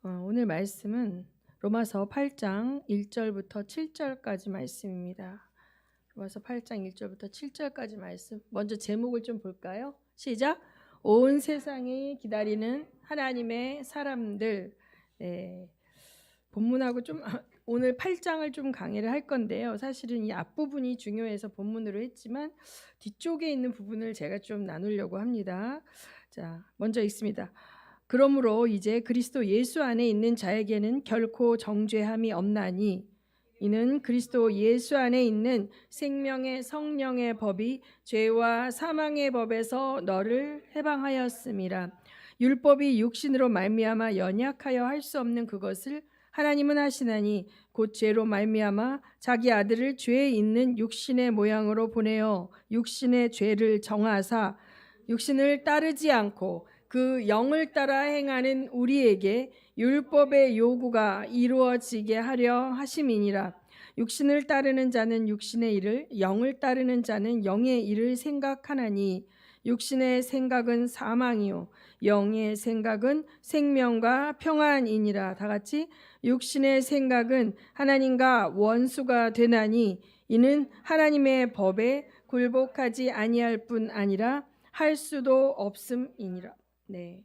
오늘 말씀은 로마서 8장 1절부터 7절까지 말씀입니다. 로마서 8장 1절부터 7절까지 말씀. 먼저 제목을 좀 볼까요? 시작. 온 세상이 기다리는 하나님의 사람들. 본문하고 좀 오늘 8장을 좀 강의를 할 건데요. 사실은 이 앞부분이 중요해서 본문으로 했지만 뒤쪽에 있는 부분을 제가 좀 나누려고 합니다. 자, 먼저 읽습니다. 그러므로 이제 그리스도 예수 안에 있는 자에게는 결코 정죄함이 없나니 이는 그리스도 예수 안에 있는 생명의 성령의 법이 죄와 사망의 법에서 너를 해방하였음이라. 율법이 육신으로 말미암아 연약하여 할 수 없는 그것을 하나님은 하시나니 곧 죄로 말미암아 자기 아들을 죄에 있는 육신의 모양으로 보내어 육신의 죄를 정하사 육신을 따르지 않고 그 영을 따라 행하는 우리에게 율법의 요구가 이루어지게 하려 하심이니라. 육신을 따르는 자는 육신의 일을, 영을 따르는 자는 영의 일을 생각하나니 육신의 생각은 사망이요 영의 생각은 생명과 평안이니라. 다 같이 육신의 생각은 하나님과 원수가 되나니 이는 하나님의 법에 굴복하지 아니할 뿐 아니라 할 수도 없음이니라. 네.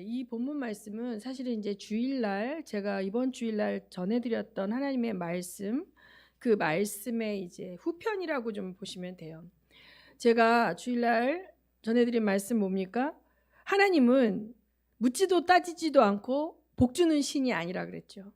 이 본문 말씀은 사실은 이제 주일날 제가 이번 주일날 전해드렸던 하나님의 말씀, 그 말씀의 이제 후편이라고 좀 보시면 돼요. 제가 주일날 전해드린 말씀 뭡니까? 하나님은 묻지도 따지지도 않고 복주는 신이 아니라 그랬죠.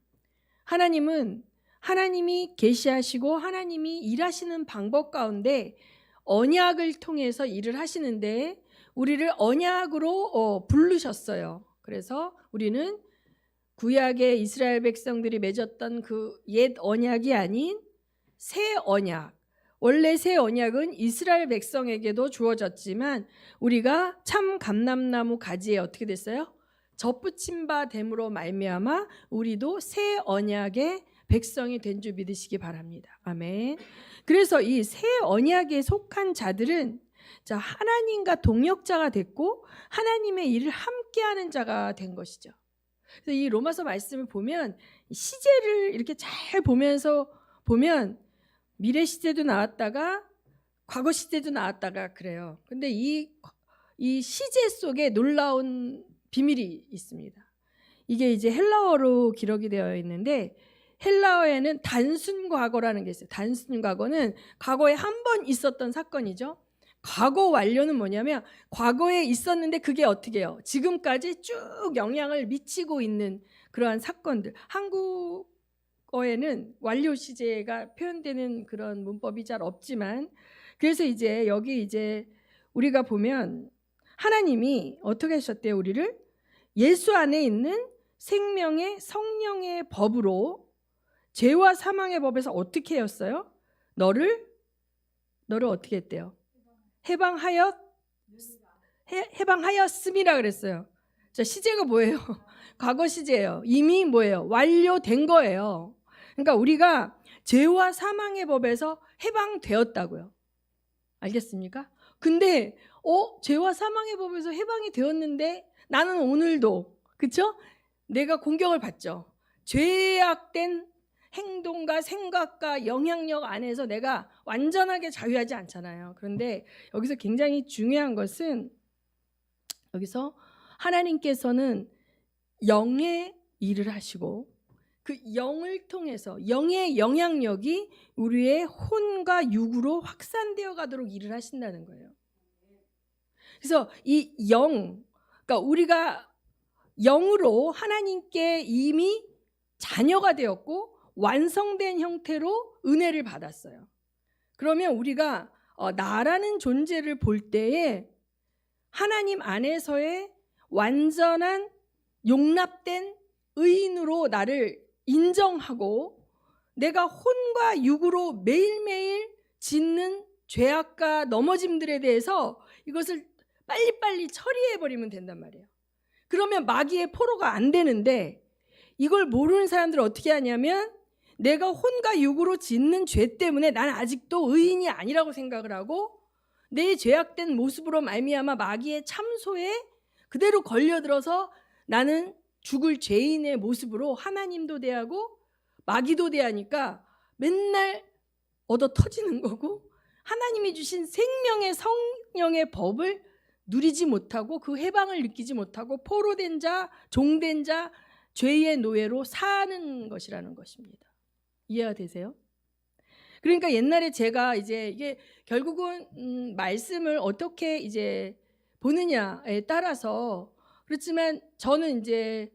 하나님은 하나님이 계시하시고 하나님이 일하시는 방법 가운데 언약을 통해서 일을 하시는데 우리를 언약으로 부르셨어요. 그래서 우리는 구약의 이스라엘 백성들이 맺었던 그 옛 언약이 아닌 새 언약. 원래 새 언약은 이스라엘 백성에게도 주어졌지만 우리가 참 감람나무 가지에 어떻게 됐어요? 접붙임 바 됨으로 말미암아 우리도 새 언약의 백성이 된 줄 믿으시기 바랍니다. 아멘. 그래서 이 새 언약에 속한 자들은 하나님과 동역자가 됐고 하나님의 일을 함께하는 자가 된 것이죠. 그래서 이 로마서 말씀을 보면 시제를 이렇게 잘 보면서 보면 미래 시제도 나왔다가 과거 시제도 나왔다가 그래요. 근데 이 시제 속에 놀라운 비밀이 있습니다. 이게 이제 헬라어로 기록이 되어 있는데 헬라어에는 단순 과거라는 게 있어요. 단순 과거는 과거에 한 번 있었던 사건이죠. 과거 완료는 뭐냐면 과거에 있었는데 그게 어떻게 해요? 지금까지 쭉 영향을 미치고 있는 그러한 사건들. 한국어에는 완료 시제가 표현되는 그런 문법이 잘 없지만 그래서 이제 여기 이제 우리가 보면 하나님이 어떻게 하셨대요? 우리를 예수 안에 있는 생명의 성령의 법으로 죄와 사망의 법에서 어떻게 했어요? 너를 어떻게 했대요? 해방하였음이라 그랬어요. 자, 시제가 뭐예요? 과거 시제예요. 이미 뭐예요? 완료된 거예요. 그러니까 우리가 죄와 사망의 법에서 해방되었다고요. 알겠습니까? 근데 죄와 사망의 법에서 해방이 되었는데 나는 오늘도 그렇죠? 내가 공격을 받죠. 죄악된 행동과 생각과 영향력 안에서 내가 완전하게 자유하지 않잖아요. 그런데 여기서 굉장히 중요한 것은 여기서 하나님께서는 영의 일을 하시고 그 영을 통해서 영의 영향력이 우리의 혼과 육으로 확산되어 가도록 일을 하신다는 거예요. 그래서 이 영, 그러니까 우리가 영으로 하나님께 이미 자녀가 되었고 완성된 형태로 은혜를 받았어요. 그러면 우리가 나라는 존재를 볼 때에 하나님 안에서의 완전한 용납된 의인으로 나를 인정하고 내가 혼과 육으로 매일매일 짓는 죄악과 넘어짐들에 대해서 이것을 빨리빨리 처리해버리면 된단 말이에요. 그러면 마귀의 포로가 안 되는데 이걸 모르는 사람들은 어떻게 하냐면 내가 혼과 육으로 짓는 죄 때문에 나는 아직도 의인이 아니라고 생각을 하고 내 죄악된 모습으로 말미암아 마귀의 참소에 그대로 걸려들어서 나는 죽을 죄인의 모습으로 하나님도 대하고 마귀도 대하니까 맨날 얻어 터지는 거고, 하나님이 주신 생명의 성령의 법을 누리지 못하고 그 해방을 느끼지 못하고 포로된 자, 종된 자, 죄의 노예로 사는 것이라는 것입니다. 이해가 되세요? 그러니까 옛날에 제가 이제 이게 결국은 말씀을 어떻게 이제 보느냐에 따라서, 그렇지만 저는 이제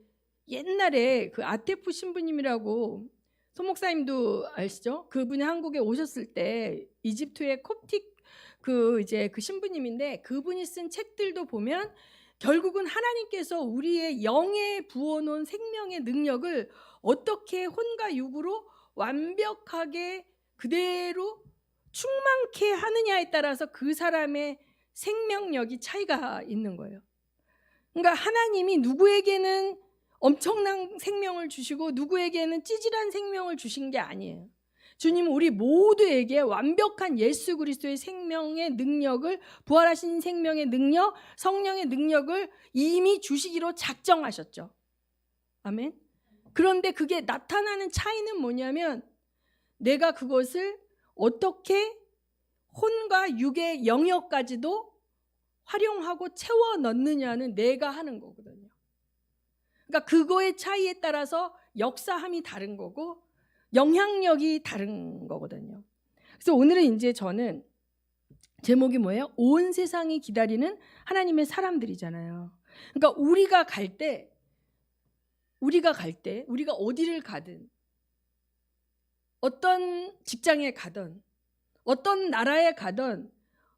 옛날에 그 아테프 신부님이라고, 손 목사님도 아시죠? 그분이 한국에 오셨을 때 이집트의 콥틱 그 신부님인데, 그분이 쓴 책들도 보면 결국은 하나님께서 우리의 영에 부어놓은 생명의 능력을 어떻게 혼과 육으로 완벽하게 그대로 충만케 하느냐에 따라서 그 사람의 생명력이 차이가 있는 거예요. 그러니까 하나님이 누구에게는 엄청난 생명을 주시고 누구에게는 찌질한 생명을 주신 게 아니에요. 주님은 우리 모두에게 완벽한 예수 그리스도의 생명의 능력을, 부활하신 생명의 능력, 성령의 능력을 이미 주시기로 작정하셨죠. 아멘. 그런데 그게 나타나는 차이는 뭐냐면, 내가 그것을 어떻게 혼과 육의 영역까지도 활용하고 채워 넣느냐는 내가 하는 거거든요. 그러니까 그거의 차이에 따라서 역사함이 다른 거고 영향력이 다른 거거든요. 그래서 오늘은 이제 저는 제목이 뭐예요? 온 세상이 기다리는 하나님의 사람들이잖아요. 그러니까 우리가 갈 때 우리가 어디를 가든, 어떤 직장에 가든, 어떤 나라에 가든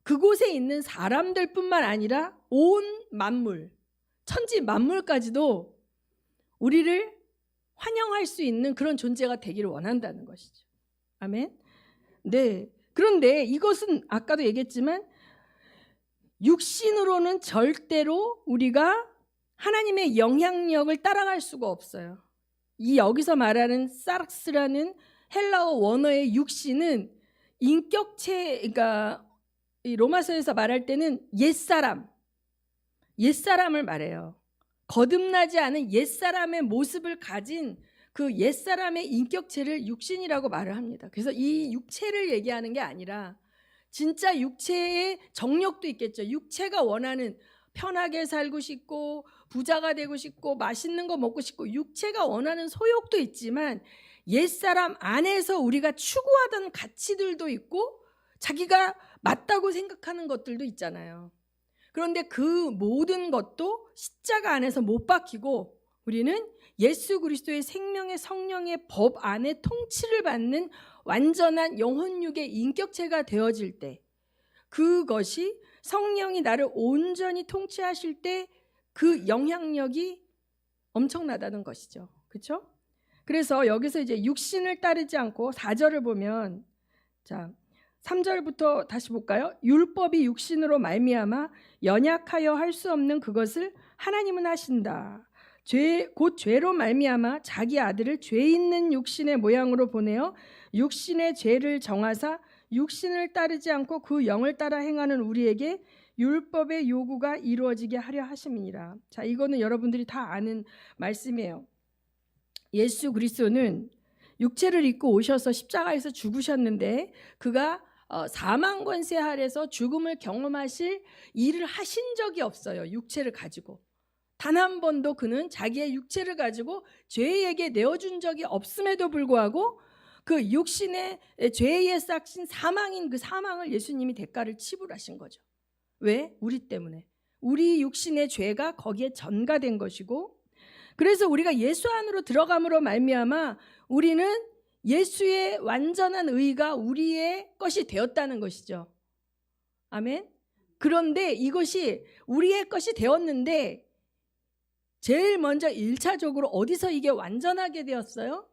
그곳에 있는 사람들뿐만 아니라 온 만물, 천지 만물까지도 우리를 환영할 수 있는 그런 존재가 되기를 원한다는 것이죠. 아멘. 네. 그런데 이것은 아까도 얘기했지만 육신으로는 절대로 우리가 하나님의 영향력을 따라갈 수가 없어요. 이 여기서 말하는 사르스라는 헬라어 원어의 육신은 인격체, 그러니까 이 로마서에서 말할 때는 옛사람을 말해요. 거듭나지 않은 옛사람의 모습을 가진 그 옛사람의 인격체를 육신이라고 말을 합니다. 그래서 이 육체를 얘기하는 게 아니라 진짜 육체의 정욕도 있겠죠. 육체가 원하는, 편하게 살고 싶고 부자가 되고 싶고 맛있는 거 먹고 싶고 육체가 원하는 소욕도 있지만, 옛사람 안에서 우리가 추구하던 가치들도 있고 자기가 맞다고 생각하는 것들도 있잖아요. 그런데 그 모든 것도 십자가 안에서 못 박히고 우리는 예수 그리스도의 생명의 성령의 법 안에 통치를 받는 완전한 영혼육의 인격체가 되어질 때, 그것이 성령이 나를 온전히 통치하실 때 그 영향력이 엄청나다는 것이죠. 그렇죠? 그래서 여기서 이제 육신을 따르지 않고 4절을 보면, 자 3절부터 다시 볼까요? 율법이 육신으로 말미암아 연약하여 할 수 없는 그것을 하나님은 하신다. 곧 죄로 말미암아 자기 아들을 죄 있는 육신의 모양으로 보내어 육신의 죄를 정하사 육신을 따르지 않고 그 영을 따라 행하는 우리에게 율법의 요구가 이루어지게 하려 하심이니라. 자, 이거는 여러분들이 다 아는 말씀이에요. 예수 그리스도는 육체를 입고 오셔서 십자가에서 죽으셨는데, 그가 사망 권세 아래서 죽음을 경험하실 일을 하신 적이 없어요. 육체를 가지고 단 한 번도 그는 자기의 육체를 가지고 죄에게 내어준 적이 없음에도 불구하고 그 육신의 죄의 싹신 사망인 그 사망을 예수님이 대가를 치불하신 거죠. 왜? 우리 때문에. 우리 육신의 죄가 거기에 전가된 것이고, 그래서 우리가 예수 안으로 들어감으로 말미암아 우리는 예수의 완전한 의가 우리의 것이 되었다는 것이죠. 아멘. 그런데 이것이 우리의 것이 되었는데 제일 먼저 1차적으로 어디서 이게 완전하게 되었어요?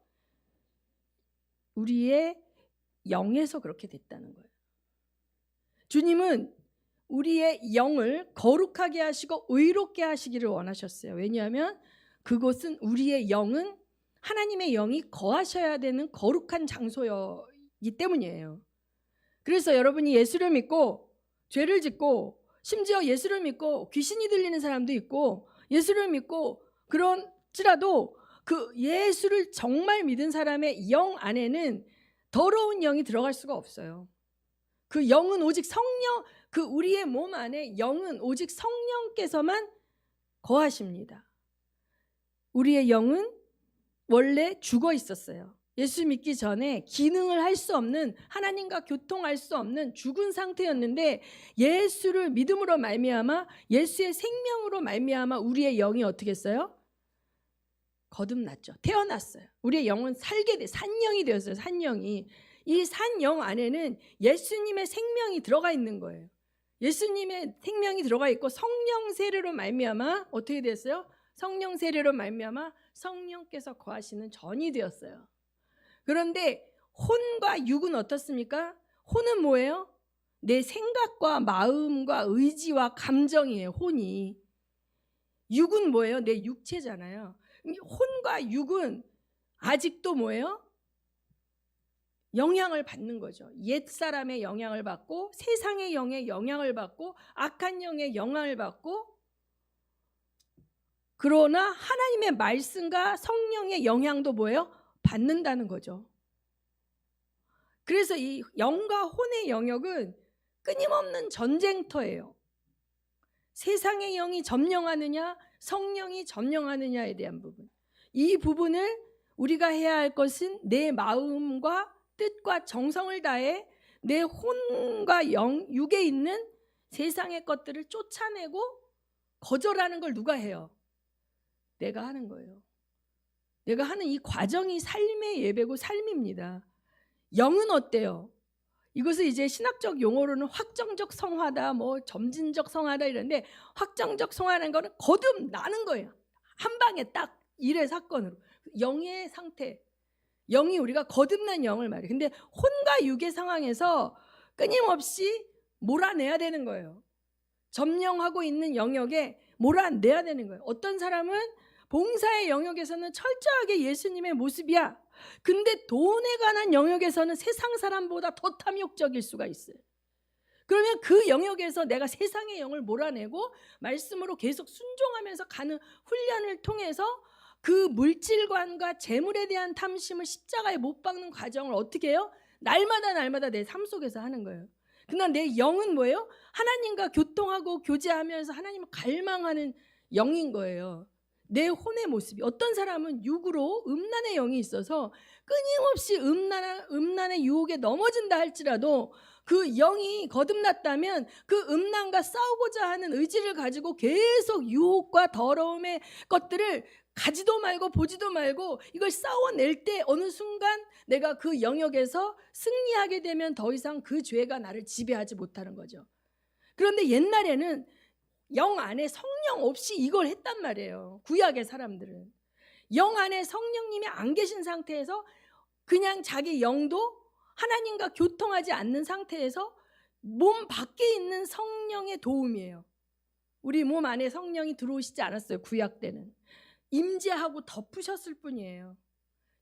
우리의 영에서 그렇게 됐다는 거예요. 주님은 우리의 영을 거룩하게 하시고 의롭게 하시기를 원하셨어요. 왜냐하면 그곳은, 우리의 영은 하나님의 영이 거하셔야 되는 거룩한 장소이기 때문이에요. 그래서 여러분이 예수를 믿고 죄를 짓고, 심지어 예수를 믿고 귀신이 들리는 사람도 있고, 예수를 믿고 그런 할지라도 그 예수를 정말 믿은 사람의 영 안에는 더러운 영이 들어갈 수가 없어요. 그 영은 오직 성령, 그 우리의 몸 안에 영은 오직 성령께서만 거하십니다. 우리의 영은 원래 죽어 있었어요. 예수 믿기 전에 기능을 할 수 없는, 하나님과 교통할 수 없는 죽은 상태였는데, 예수를 믿음으로 말미암아, 예수의 생명으로 말미암아 우리의 영이 어떻게 했어요? 거듭났죠. 태어났어요. 우리의 영은 살게 돼, 산영이 되었어요. 산영이. 이 산영 안에는 예수님의 생명이 들어가 있는 거예요. 예수님의 생명이 들어가 있고, 성령 세례로 말미암아 어떻게 됐어요? 성령 세례로 말미암아 성령께서 거하시는 전이 되었어요. 그런데 혼과 육은 어떻습니까? 혼은 뭐예요? 내 생각과 마음과 의지와 감정이에요. 혼이. 육은 뭐예요? 내 육체잖아요. 혼과 육은 아직도 뭐예요? 영향을 받는 거죠. 옛사람의 영향을 받고, 세상의 영의 영향을 받고, 악한 영의 영향을 받고, 그러나 하나님의 말씀과 성령의 영향도 뭐예요? 받는다는 거죠. 그래서 이 영과 혼의 영역은 끊임없는 전쟁터예요. 세상의 영이 점령하느냐, 성령이 점령하느냐에 대한 부분. 이 부분을 우리가 해야 할 것은 내 마음과 뜻과 정성을 다해 내 혼과 육에 있는 세상의 것들을 쫓아내고 거절하는 걸 누가 해요? 내가 하는 거예요. 내가 하는 이 과정이 삶의 예배고 삶입니다. 영은 어때요? 이것을 이제 신학적 용어로는 확정적 성화다, 뭐 점진적 성화다 이런데, 확정적 성화라는 거는 거듭나는 거예요. 한 방에 딱 일의 사건으로. 영의 상태, 영이 우리가 거듭난 영을 말해요. 근데 혼과 육의 상황에서 끊임없이 몰아내야 되는 거예요. 점령하고 있는 영역에 몰아내야 되는 거예요. 어떤 사람은 봉사의 영역에서는 철저하게 예수님의 모습이야. 근데 돈에 관한 영역에서는 세상 사람보다 더 탐욕적일 수가 있어요. 그러면 그 영역에서 내가 세상의 영을 몰아내고 말씀으로 계속 순종하면서 가는 훈련을 통해서 그 물질관과 재물에 대한 탐심을 십자가에 못 박는 과정을 어떻게 해요? 날마다 내 삶 속에서 하는 거예요. 그러나 내 영은 뭐예요? 하나님과 교통하고 교제하면서 하나님을 갈망하는 영인 거예요. 내 혼의 모습이. 어떤 사람은 육으로 음란의 영이 있어서 끊임없이 음란의 유혹에 넘어진다 할지라도 그 영이 거듭났다면 그 음란과 싸우고자 하는 의지를 가지고 계속 유혹과 더러움의 것들을 가지도 말고 보지도 말고 이걸 싸워낼 때 어느 순간 내가 그 영역에서 승리하게 되면 더 이상 그 죄가 나를 지배하지 못하는 거죠. 그런데 옛날에는 영 안에 성령 없이 이걸 했단 말이에요. 구약의 사람들은. 영 안에 성령님이 안 계신 상태에서 그냥 자기 영도 하나님과 교통하지 않는 상태에서 몸 밖에 있는 성령의 도움이에요. 우리 몸 안에 성령이 들어오시지 않았어요. 구약 때는. 임재하고 덮으셨을 뿐이에요.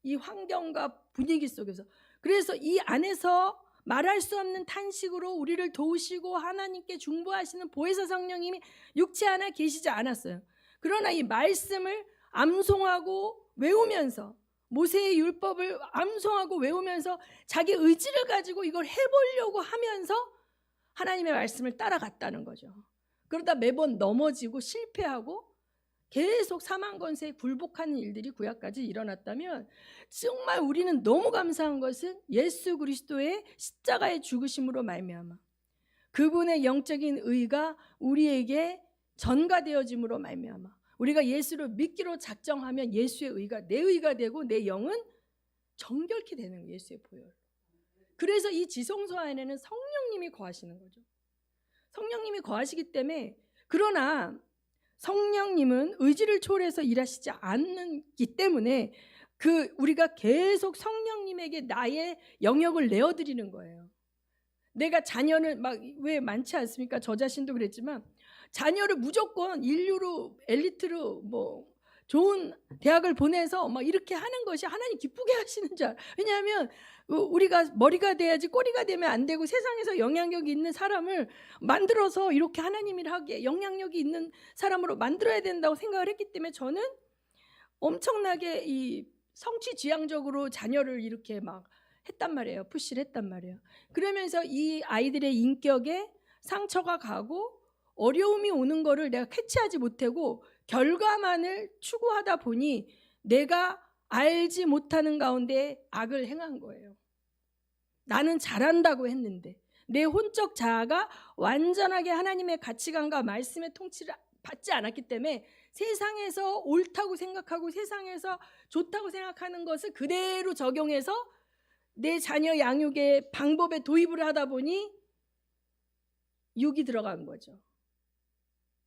이 환경과 분위기 속에서. 그래서 이 안에서 말할 수 없는 탄식으로 우리를 도우시고 하나님께 중보하시는 보혜사 성령님이 육체 안에 계시지 않았어요. 그러나 이 말씀을 암송하고 외우면서, 모세의 율법을 암송하고 외우면서 자기 의지를 가지고 이걸 해보려고 하면서 하나님의 말씀을 따라갔다는 거죠. 그러다 매번 넘어지고 실패하고 계속 사망 권세에 굴복하는 일들이 구약까지 일어났다면, 정말 우리는 너무 감사한 것은 예수 그리스도의 십자가의 죽으심으로 말미암아 그분의 영적인 의가 우리에게 전가되어짐으로 말미암아 우리가 예수를 믿기로 작정하면 예수의 의가 내 의가 되고 내 영은 정결케 되는 거예요. 예수의 보혈. 그래서 이 지성소 안에는 성령님이 거하시는 거죠. 성령님이 거하시기 때문에. 그러나 성령님은 의지를 초월해서 일하시지 않기 때문에 우리가 계속 성령님에게 나의 영역을 내어드리는 거예요. 내가 자녀를 막 왜 많지 않습니까? 저 자신도 그랬지만 자녀를 무조건 인류로 엘리트로 뭐 좋은 대학을 보내서 막 이렇게 하는 것이 하나님 기쁘게 하시는 줄 알아요. 왜냐하면 우리가 머리가 돼야지 꼬리가 되면 안 되고, 세상에서 영향력이 있는 사람을 만들어서 이렇게 하나님이 하게 영향력이 있는 사람으로 만들어야 된다고 생각을 했기 때문에 저는 엄청나게 이 성취지향적으로 자녀를 이렇게 막 했단 말이에요. 푸시를 했단 말이에요. 그러면서 이 아이들의 인격에 상처가 가고 어려움이 오는 거를 내가 캐치하지 못하고 결과만을 추구하다 보니 내가 알지 못하는 가운데 악을 행한 거예요. 나는 잘한다고 했는데 내 혼적 자아가 완전하게 하나님의 가치관과 말씀의 통치를 받지 않았기 때문에 세상에서 옳다고 생각하고 세상에서 좋다고 생각하는 것을 그대로 적용해서 내 자녀 양육의 방법에 도입을 하다 보니 육이 들어간 거죠.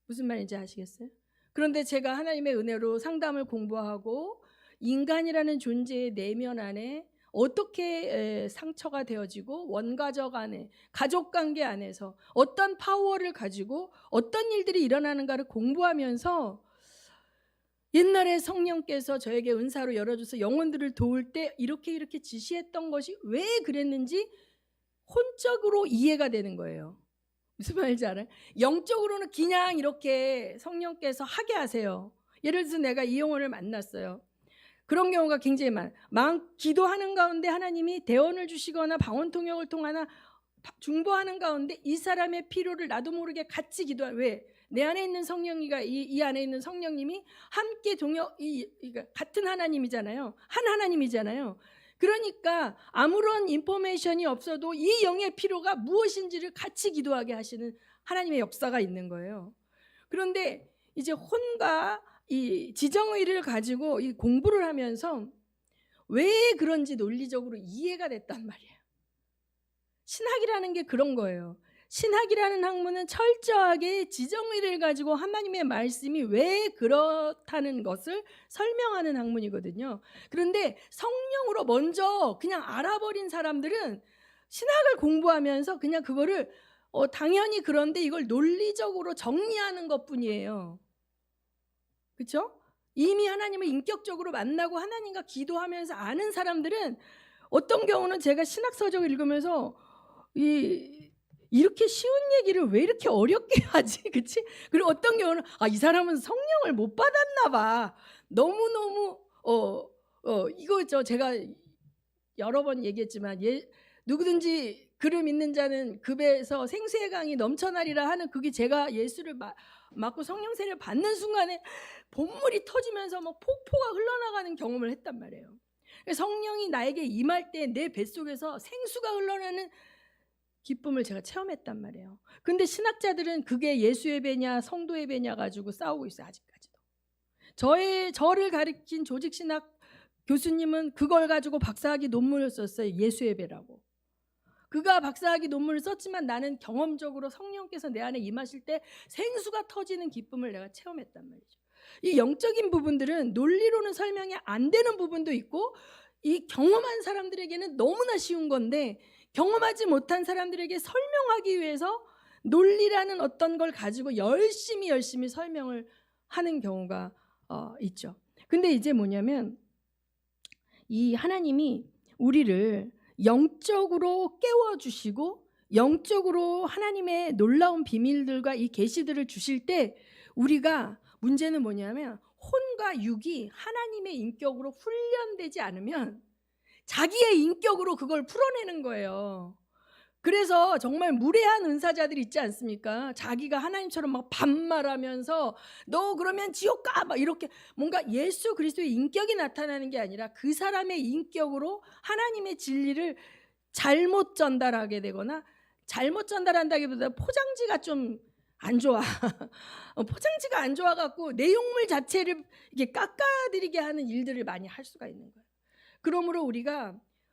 무슨 말인지 아시겠어요? 그런데 제가 하나님의 은혜로 상담을 공부하고 인간이라는 존재의 내면 안에 어떻게 상처가 되어지고 원가족 안에 가족관계 안에서 어떤 파워를 가지고 어떤 일들이 일어나는가를 공부하면서 옛날에 성령께서 저에게 은사로 열어줘서 영혼들을 도울 때 이렇게 지시했던 것이 왜 그랬는지 혼적으로 이해가 되는 거예요. 무슨 말인지 알아요? 영적으로는 그냥 이렇게 성령께서 하게 하세요. 예를 들어서 내가 이 영혼을 만났어요. 그런 경우가 굉장히 많아요. 기도하는 가운데 하나님이 대언을 주시거나 방언통역을 통하나 중보하는 가운데 이 사람의 필요를 나도 모르게 같이 기도하는. 왜? 내 안에 있는 성령이가 이 안에 있는 성령님이 함께 같은 하나님이잖아요. 한 하나님이잖아요. 그러니까 아무런 인포메이션이 없어도 이 영의 필요가 무엇인지를 같이 기도하게 하시는 하나님의 역사가 있는 거예요. 그런데 이제 혼과 이 지정의를 가지고 이 공부를 하면서 왜 그런지 논리적으로 이해가 됐단 말이에요. 신학이라는 게 그런 거예요. 신학이라는 학문은 철저하게 지정의를 가지고 하나님의 말씀이 왜 그렇다는 것을 설명하는 학문이거든요. 그런데 성령으로 먼저 그냥 알아버린 사람들은 신학을 공부하면서 그냥 그거를 당연히 그런데 이걸 논리적으로 정리하는 것뿐이에요. 그렇죠? 이미 하나님을 인격적으로 만나고 하나님과 기도하면서 아는 사람들은 어떤 경우는 제가 신학서적을 읽으면서 이렇게 쉬운 얘기를 왜 이렇게 어렵게 하지? 그치? 그리고 어떤 경우는 이 사람은 성령을 못 받았나 봐. 너무너무 이거 제가 여러 번 얘기했지만 누구든지 그를 믿는 자는 급에서 생수의 강이 넘쳐나리라 하는 그게 제가 예수를 맞고 성령 세례를 받는 순간에 본물이 터지면서 막 폭포가 흘러나가는 경험을 했단 말이에요. 성령이 나에게 임할 때 내 뱃속에서 생수가 흘러나는 기쁨을 제가 체험했단 말이에요. 근데 신학자들은 그게 예수의 배냐 성도의 배냐 가지고 싸우고 있어요. 아직까지도. 저를 가르친 조직신학 교수님은 그걸 가지고 박사학위 논문을 썼어요. 예수의 배라고. 그가 박사학위 논문을 썼지만 나는 경험적으로 성령께서 내 안에 임하실 때 생수가 터지는 기쁨을 내가 체험했단 말이죠. 이 영적인 부분들은 논리로는 설명이 안 되는 부분도 있고 이 경험한 사람들에게는 너무나 쉬운 건데 경험하지 못한 사람들에게 설명하기 위해서 논리라는 어떤 걸 가지고 열심히 설명을 하는 경우가 있죠. 근데 이제 뭐냐면 이 하나님이 우리를 영적으로 깨워주시고 영적으로 하나님의 놀라운 비밀들과 이 계시들을 주실 때 우리가 문제는 뭐냐면 혼과 육이 하나님의 인격으로 훈련되지 않으면 자기의 인격으로 그걸 풀어내는 거예요. 그래서 정말 무례한 은사자들 있지 않습니까? 자기가 하나님처럼 막 반말하면서 너 그러면 지옥 가! 막 이렇게 뭔가 예수 그리스도의 인격이 나타나는 게 아니라 그 사람의 인격으로 하나님의 진리를 잘못 전달하게 되거나 잘못 전달한다기보다 포장지가 좀 안 좋아. 포장지가 안 좋아갖고 내용물 자체를 이게 깎아드리게 하는 일들을 많이 할 수가 있는 거예요. 그러므로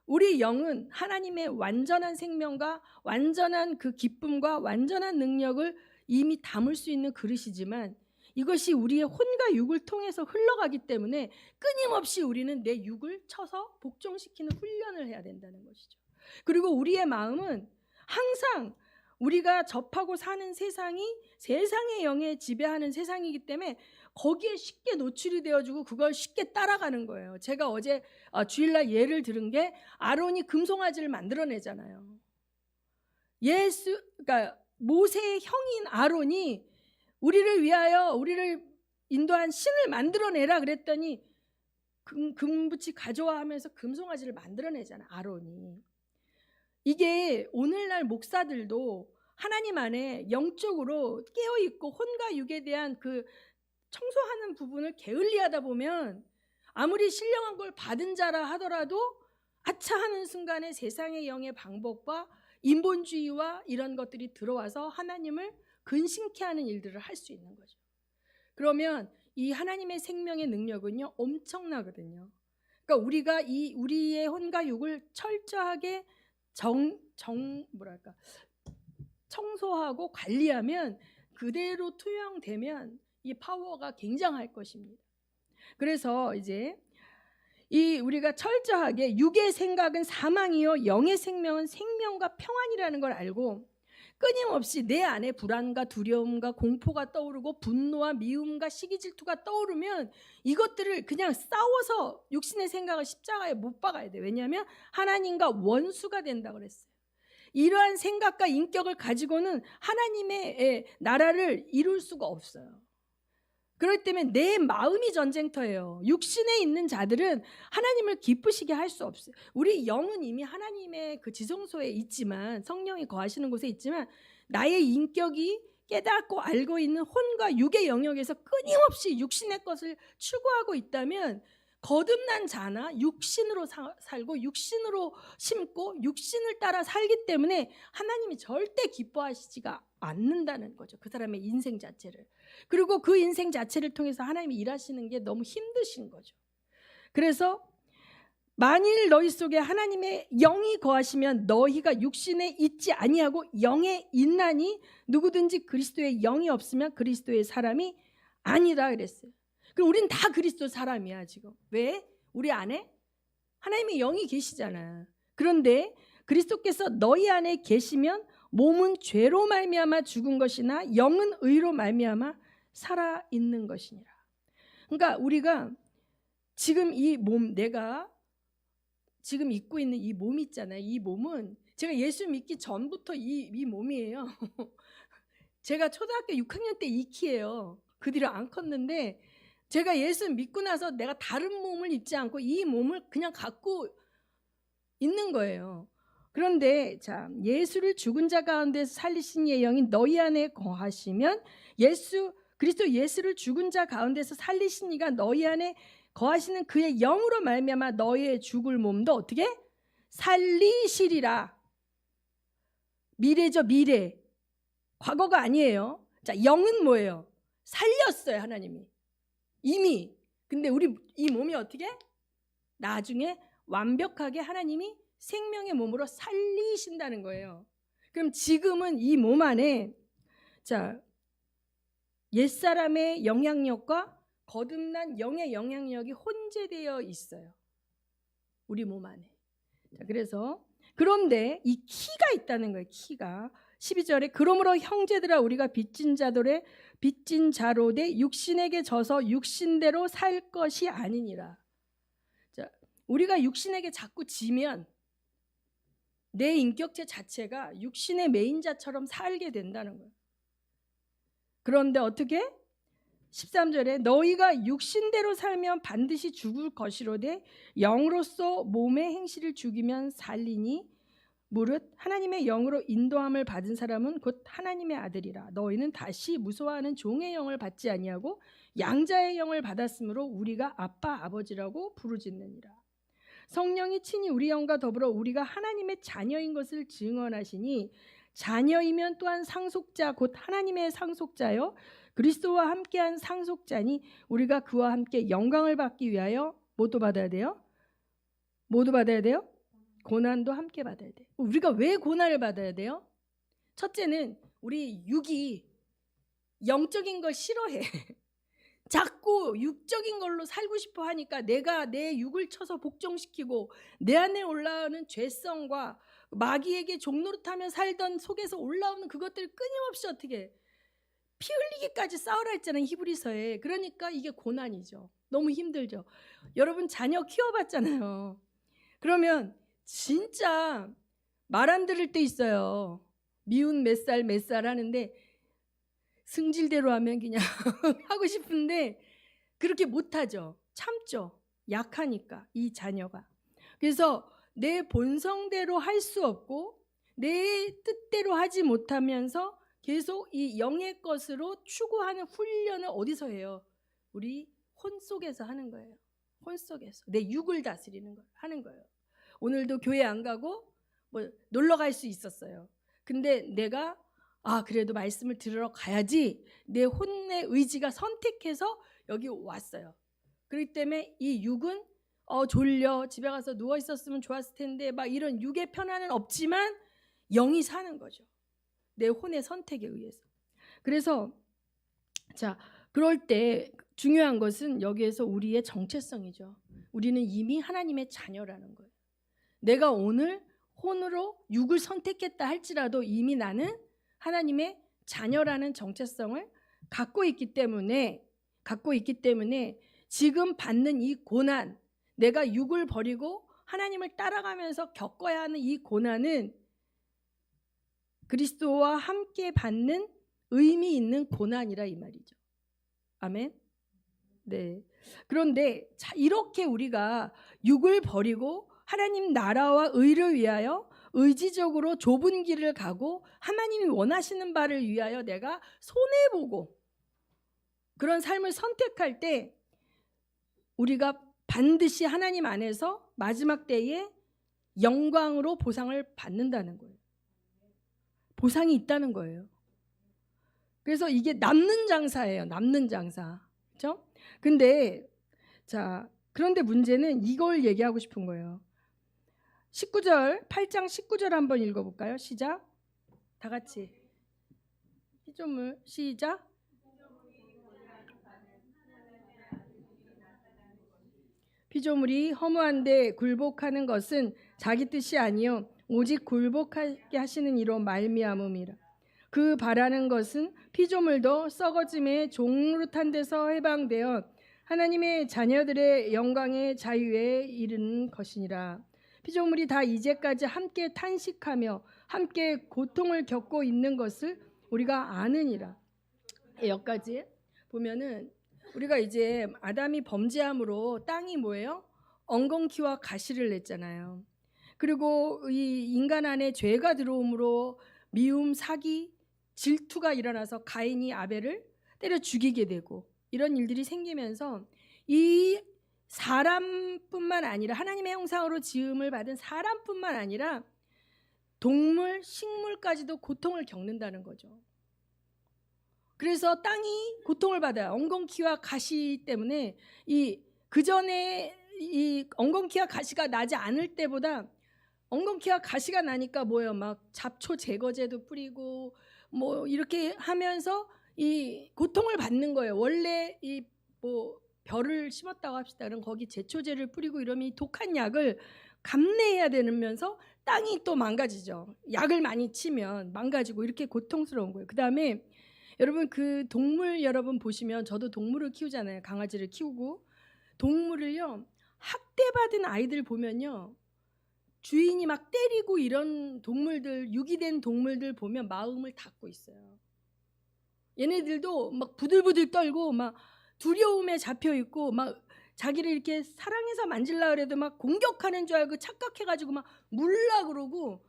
우리 영은 하나님의 완전한 생명과 완전한 그 기쁨과 완전한 능력을 이미 담을 수 있는 그릇이지만 이것이 우리의 혼과 육을 통해서 흘러가기 때문에 끊임없이 우리는 내 육을 쳐서 복종시키는 훈련을 해야 된다는 것이죠. 그리고 우리의 마음은 항상 우리가 접하고 사는 세상이 세상의 영에 지배하는 세상이기 때문에 거기에 쉽게 노출이 되어지고 그걸 쉽게 따라가는 거예요. 제가 어제 주일날 예를 들은 게 아론이 금송아지를 만들어내잖아요. 그러니까 모세의 형인 아론이 우리를 위하여 우리를 인도한 신을 만들어내라 그랬더니 금붙이 가져와 하면서 금송아지를 만들어내잖아, 아론이. 이게 오늘날 목사들도 하나님 안에 영적으로 깨어있고 혼과 육에 대한 그 청소하는 부분을 게을리하다 보면 아무리 신령한 걸 받은 자라 하더라도 아차 하는 순간에 세상의 영의 방법과 인본주의와 이런 것들이 들어와서 하나님을 근심케 하는 일들을 할 수 있는 거죠. 그러면 이 하나님의 생명의 능력은요 엄청나거든요. 그러니까 우리가 우리의 혼과 육을 철저하게 청소하고 관리하면, 그대로 투영되면 이 파워가 굉장할 것입니다. 그래서 이제 우리가 철저하게 육의 생각은 사망이요 영의 생명은 생명과 평안이라는 걸 알고 끊임없이 내 안에 불안과 두려움과 공포가 떠오르고 분노와 미움과 시기 질투가 떠오르면 이것들을 그냥 싸워서 육신의 생각을 십자가에 못 박아야 돼. 왜냐하면 하나님과 원수가 된다고 그랬어요. 이러한 생각과 인격을 가지고는 하나님의 나라를 이룰 수가 없어요. 그렇기 때문에 내 마음이 전쟁터예요. 육신에 있는 자들은 하나님을 기쁘시게 할 수 없어요. 우리 영은 이미 하나님의 그 지성소에 있지만, 성령이 거하시는 곳에 있지만, 나의 인격이 깨닫고 알고 있는 혼과 육의 영역에서 끊임없이 육신의 것을 추구하고 있다면 거듭난 자나 육신으로 살고 육신으로 심고 육신을 따라 살기 때문에 하나님이 절대 기뻐하시지가 않는다는 거죠. 그 사람의 인생 자체를. 그리고 그 인생 자체를 통해서 하나님이 일하시는 게 너무 힘드신 거죠. 그래서 만일 너희 속에 하나님의 영이 거하시면 너희가 육신에 있지 아니하고 영에 있나니 누구든지 그리스도의 영이 없으면 그리스도의 사람이 아니라 그랬어요. 그럼 우린 다 그리스도 사람이야 지금. 왜? 우리 안에 하나님의 영이 계시잖아. 그런데 그리스도께서 너희 안에 계시면 몸은 죄로 말미암아 죽은 것이나 영은 의로 말미암아 살아 있는 것이니라. 그러니까 우리가 지금 이 몸, 내가 지금 입고 있는 이 몸 있잖아요. 이 몸은 제가 예수 믿기 전부터 이 몸이에요. 제가 초등학교 6학년 때 이 키예요. 그 뒤로 안 컸는데 제가 예수 믿고 나서 내가 다른 몸을 입지 않고 이 몸을 그냥 갖고 있는 거예요. 그런데 자, 예수를 죽은 자 가운데서 살리신 이의 영이 너희 안에 거하시면 그리스도 예수를 죽은 자 가운데서 살리신 이가 너희 안에 거하시는 그의 영으로 말미암아 너희의 죽을 몸도 어떻게? 살리시리라. 미래죠, 미래. 과거가 아니에요. 자, 영은 뭐예요? 살렸어요, 하나님이. 이미. 근데 우리 이 몸이 어떻게? 나중에 완벽하게 하나님이 생명의 몸으로 살리신다는 거예요. 그럼 지금은 이 몸 안에 자, 옛사람의 영향력과 거듭난 영의 영향력이 혼재되어 있어요. 우리 몸 안에. 자, 그래서 그런데 이 키가 있다는 거예요. 키가. 12절에 그러므로 형제들아 우리가 빚진 자로 돼 육신에게 져서 육신대로 살 것이 아니니라. 자, 우리가 육신에게 자꾸 지면 내 인격체 자체가 육신의 메인자처럼 살게 된다는 거예요. 그런데 어떻게? 13절에 너희가 육신대로 살면 반드시 죽을 것이로되 영으로서 몸의 행실을 죽이면 살리니 무릇 하나님의 영으로 인도함을 받은 사람은 곧 하나님의 아들이라. 너희는 다시 무서워하는 종의 영을 받지 아니하고 양자의 영을 받았으므로 우리가 아빠 아버지라고 부르짖느니라. 성령이 친히 우리 영과 더불어 우리가 하나님의 자녀인 것을 증언하시니 자녀이면 또한 상속자 곧 하나님의 상속자요 그리스도와 함께한 상속자니 우리가 그와 함께 영광을 받기 위하여 뭐도 받아야 돼요? 뭐도 받아야 돼요? 고난도 함께 받아야 돼요. 우리가 왜 고난을 받아야 돼요? 첫째는 우리 육이 영적인 걸 싫어해. 자꾸 육적인 걸로 살고 싶어 하니까 내가 내 육을 쳐서 복종시키고 내 안에 올라오는 죄성과 마귀에게 종노릇하며 살던 속에서 올라오는 그것들을 끊임없이 어떻게 피 흘리기까지 싸우라 했잖아요, 히브리서에. 그러니까 이게 고난이죠. 너무 힘들죠. 여러분 자녀 키워봤잖아요. 그러면 진짜 말 안 들을 때 있어요. 미운 몇 살 하는데 승질대로 하면 그냥 하고 싶은데 그렇게 못하죠. 참죠. 약하니까 이 자녀가. 그래서 내 본성대로 할 수 없고 내 뜻대로 하지 못하면서 계속 이 영의 것으로 추구하는 훈련을 어디서 해요? 우리 혼 속에서 하는 거예요. 혼 속에서 내 육을 다스리는 거 하는 거예요. 오늘도 교회 안 가고 뭐 놀러 갈 수 있었어요. 근데 내가 그래도 말씀을 들으러 가야지, 내 혼의 의지가 선택해서 여기 왔어요. 그렇기 때문에 이 육은 졸려 집에 가서 누워 있었으면 좋았을 텐데 막 이런 육의 편안은 없지만 영이 사는 거죠. 내 혼의 선택에 의해서. 그래서 자, 그럴 때 중요한 것은 여기에서 우리의 정체성이죠. 우리는 이미 하나님의 자녀라는 거예요. 내가 오늘 혼으로 육을 선택했다 할지라도 이미 나는 하나님의 자녀라는 정체성을 갖고 있기 때문에 지금 받는 이 고난, 내가 육을 버리고 하나님을 따라가면서 겪어야 하는 이 고난은 그리스도와 함께 받는 의미 있는 고난이라 이 말이죠. 아멘. 네. 그런데 이렇게 우리가 육을 버리고 하나님 나라와 의를 위하여 의지적으로 좁은 길을 가고 하나님이 원하시는 바를 위하여 내가 손해보고 그런 삶을 선택할 때 우리가 반드시 하나님 안에서 마지막 때에 영광으로 보상을 받는다는 거예요. 보상이 있다는 거예요. 그래서 이게 남는 장사예요. 남는 장사. 그렇죠? 근데 그런데 문제는 이걸 얘기하고 싶은 거예요. 19절, 8장 19절 한번 읽어볼까요? 시작. 다 같이. 피조물 시작. 피조물이 허무한데 굴복하는 것은 자기 뜻이 아니요 오직 굴복하게 하시는 이로 말미암음이라. 그 바라는 것은 피조물도 썩어짐의 종노릇한 데서 해방되어 하나님의 자녀들의 영광의 자유에 이르는 것이니라. 피조물이 다 이제까지 함께 탄식하며 함께 고통을 겪고 있는 것을 우리가 아느니라. 여기까지 보면은 우리가 이제 아담이 범죄함으로 땅이 뭐예요? 엉겅퀴와 가시를 냈잖아요. 그리고 이 인간 안에 죄가 들어옴으로 미움, 사기, 질투가 일어나서 가인이 아벨을 때려 죽이게 되고 이런 일들이 생기면서 이 사람뿐만 아니라 하나님의 형상으로 지음을 받은 사람뿐만 아니라 동물, 식물까지도 고통을 겪는다는 거죠. 그래서 땅이 고통을 받아요. 엉겅퀴와 가시 때문에 그 전에 이 엉겅퀴와 가시가 나지 않을 때보다 엉겅퀴와 가시가 나니까 뭐예요? 막 잡초 제거제도 뿌리고 뭐 이렇게 하면서 이 고통을 받는 거예요. 원래 이 뭐 벼를 심었다고 합시다. 그럼 거기 제초제를 뿌리고 이러면 이 독한 약을 감내해야 되면서 땅이 또 망가지죠. 약을 많이 치면 망가지고 이렇게 고통스러운 거예요. 그다음에 여러분 그 동물 여러분 보시면 저도 동물을 키우잖아요. 강아지를 키우고 동물을요 학대받은 아이들 보면요 주인이 막 때리고 이런 동물들 유기된 동물들 보면 마음을 닫고 있어요. 얘네들도 막 부들부들 떨고 막 두려움에 잡혀 있고 막 자기를 이렇게 사랑해서 만질라 그래도 막 공격하는 줄 알고 착각해가지고 막 물라 그러고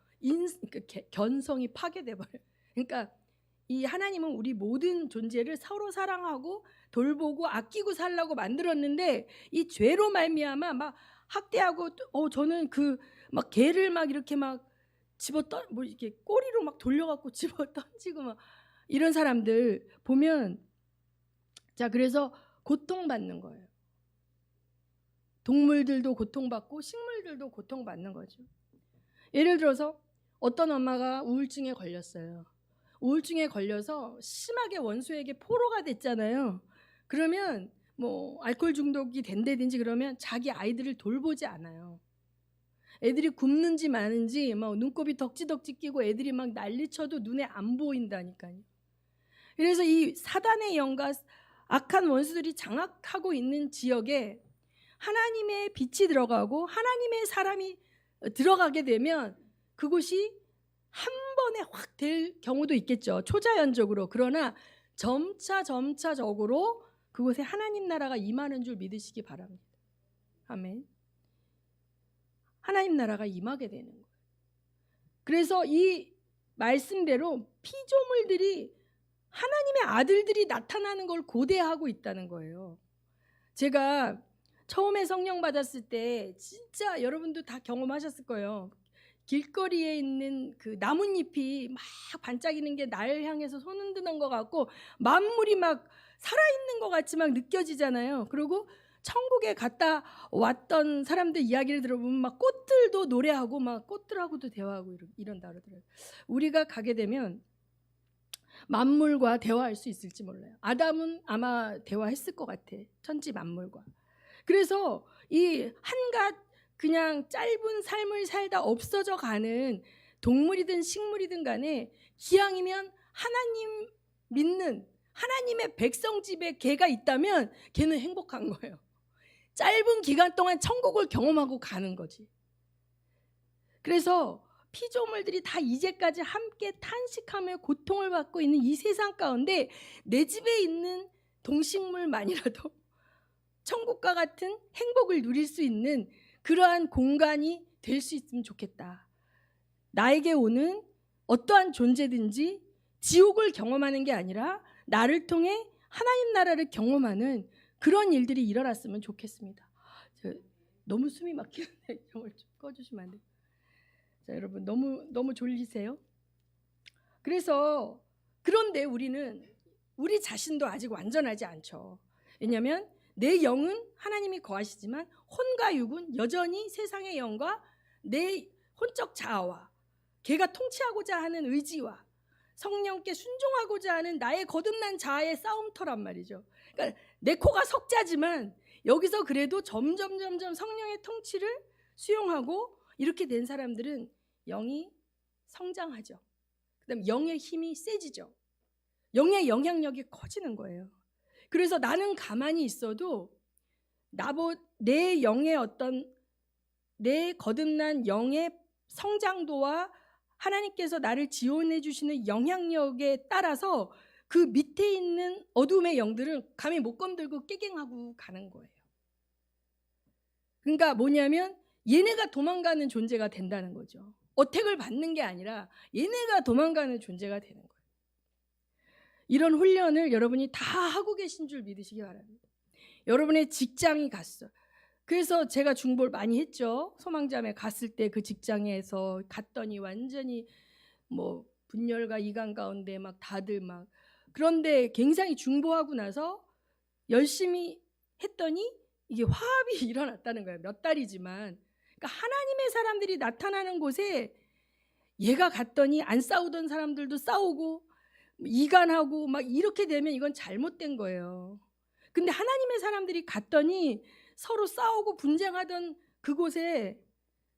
견성이 파괴돼 버려요. 그러니까 이 하나님은 우리 모든 존재를 서로 사랑하고 돌보고 아끼고 살라고 만들었는데 이 죄로 말미암아 막 학대하고 저는 그 막 개를 막 이렇게 막 뭐 이렇게 꼬리로 막 돌려갖고 집어 던지고 막 이런 사람들 보면 그래서 고통받는 거예요. 동물들도 고통받고 식물들도 고통받는 거죠. 예를 들어서 어떤 엄마가 우울증에 걸렸어요. 우울증에 걸려서 심하게 원수에게 포로가 됐잖아요. 그러면 뭐 알코올 중독이 된다든지 그러면 자기 아이들을 돌보지 않아요. 애들이 굶는지 마는지 막 눈곱이 덕지덕지 끼고 애들이 막 난리쳐도 눈에 안 보인다니까요. 그래서 이 사단의 영과 악한 원수들이 장악하고 있는 지역에 하나님의 빛이 들어가고 하나님의 사람이 들어가게 되면 그곳이 한 번에 확 될 경우도 있겠죠. 초자연적으로. 그러나 점차적으로 그곳에 하나님 나라가 임하는 줄 믿으시기 바랍니다. 아멘. 하나님 나라가 임하게 되는 거예요. 그래서 이 말씀대로 피조물들이 하나님의 아들들이 나타나는 걸 고대하고 있다는 거예요. 제가 처음에 성령 받았을 때 진짜 여러분도 다 경험하셨을 거예요. 길거리에 있는 그 나뭇잎이 막 반짝이는 게 날 향해서 손 흔드는 것 같고 만물이 막 살아있는 것 같이 막 느껴지잖아요. 그리고 천국에 갔다 왔던 사람들 이야기를 들어보면 막 꽃들도 노래하고 막 꽃들하고도 대화하고 이런다 그러더라고요. 우리가 가게 되면 만물과 대화할 수 있을지 몰라요. 아담은 아마 대화했을 것 같아. 천지 만물과. 그래서 이 한갓 그냥 짧은 삶을 살다 없어져 가는 동물이든 식물이든 간에 기왕이면 하나님 믿는 하나님의 백성 집에 개가 있다면 걔는 행복한 거예요. 짧은 기간 동안 천국을 경험하고 가는 거지. 그래서 피조물들이 다 이제까지 함께 탄식하며 고통을 받고 있는 이 세상 가운데 내 집에 있는 동식물만이라도 천국과 같은 행복을 누릴 수 있는 그러한 공간이 될 수 있으면 좋겠다. 나에게 오는 어떠한 존재든지 지옥을 경험하는 게 아니라 나를 통해 하나님 나라를 경험하는 그런 일들이 일어났으면 좋겠습니다. 너무 숨이 막히는데 영을 좀 꺼주시면 안 돼요? 자, 여러분 너무 졸리세요? 그래서 그런데 우리는 우리 자신도 아직 완전하지 않죠. 왜냐하면 내 영은 하나님이 거하시지만 혼과 육은 여전히 세상의 영과 내 혼적 자아와 걔가 통치하고자 하는 의지와 성령께 순종하고자 하는 나의 거듭난 자아의 싸움터란 말이죠. 그러니까 내 코가 석자지만 여기서 그래도 점점 성령의 통치를 수용하고 이렇게 된 사람들은 영이 성장하죠. 그다음 영의 힘이 세지죠. 영의 영향력이 커지는 거예요. 그래서 나는 가만히 있어도 내 영의 내 거듭난 영의 성장도와 하나님께서 나를 지원해 주시는 영향력에 따라서 그 밑에 있는 어둠의 영들은 감히 못 건들고 깨갱하고 가는 거예요. 그러니까 뭐냐면 얘네가 도망가는 존재가 된다는 거죠. 어택을 받는 게 아니라 얘네가 도망가는 존재가 되는 거예요. 이런 훈련을 여러분이 다 하고 계신 줄 믿으시기 바랍니다. 여러분의 직장이 갔어. 그래서 제가 중보를 많이 했죠. 소망자매 갔을 때 그 직장에서 갔더니 완전히 뭐 분열과 이간 가운데 막 다들 막 그런데 굉장히 중보하고 나서 열심히 했더니 이게 화합이 일어났다는 거예요. 몇 달이지만. 그러니까 하나님의 사람들이 나타나는 곳에 얘가 갔더니 안 싸우던 사람들도 싸우고 이간하고 막 이렇게 되면 이건 잘못된 거예요. 근데 하나님의 사람들이 갔더니 서로 싸우고 분쟁하던 그곳에